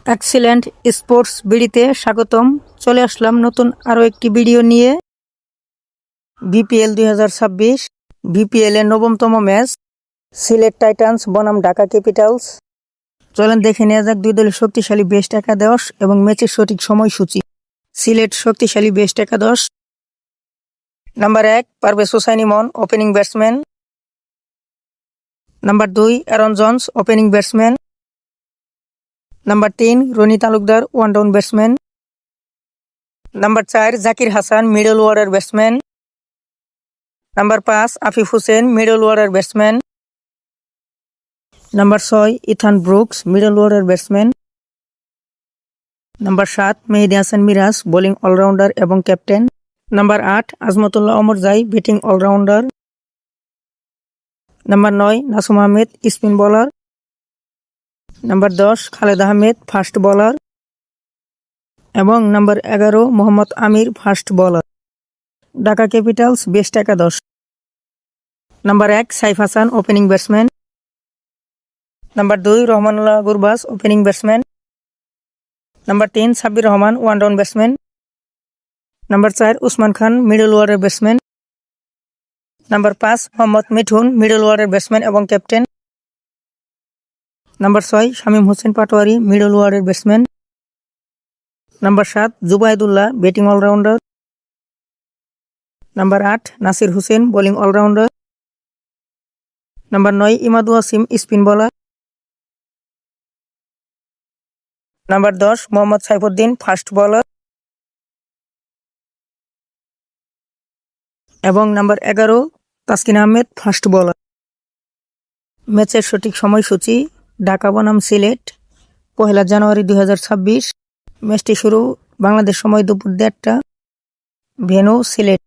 Excellent sports বিডিতে স্বাগতম। চলে আসলাম নতুন আরও একটি ভিডিও নিয়ে। বিপিএল 2026 বিপিএল এর 9তম ম্যাচ সিলেট টাইটান্স বনাম ঢাকা ক্যাপিটালস। চলেন দেখে নেওয়া যাক দুই দলের শক্তিশালী বেস্ট একাদশ এবং ম্যাচের সঠিক সময়সূচি। সিলেট শক্তিশালী বেস্ট একাদশ। Number 1 Parvez Hossain Emon, opening batsman. Number 2 Aaron Jones, opening batsman. Number 3 Rony Talukdar, one down batsman. Number 4 Zakir Hasan, middle order batsman. Number 5 Afif Hossain, middle order batsman. Number 6 Ethan Brooks, middle order batsman. Number 7 Mehedi Hasan Miraz, bowling all rounder এবং captain. Number 8 Azmatullah Omarzai, batting all rounder. Number 9 Nasum Ahmed, spin bowler. Number 10 Khaled Ahmed, fast bowler. এবং number 11 Mohammad Amir, fast bowler. Dhaka Capitals best একাদশ। Number 1 Saif Hassan, opening batsman. Number 2 Rahmanullah Gurbaz, opening batsman. Number 3 Sabbir Rahman, one down batsman. Number 4 Usman Khan, middle order batsman. Number 5 Mohammad Mithun, middle order batsman এবং captain. Number 6 Shamim Hossain Patwari, middle order batsman. Number 7 Jubaidullah, batting all rounder. Number 8 Nasir Hossain, bowling all rounder. Number 9 ইমাদু Wasim, spin bowler. Number 10 Mohammad Saifuddin, fast bowler. এবং number 11 Taskin Ahmed, fast bowler. ম্যাচের সঠিক সময়সূচি। ঢাকা বনাম সিলেট 1 জানুয়ারি 2026। ম্যাচটি শুরু বাংলাদেশ সময় দুপুর 1:30টা। ভেন্যু সিলেট।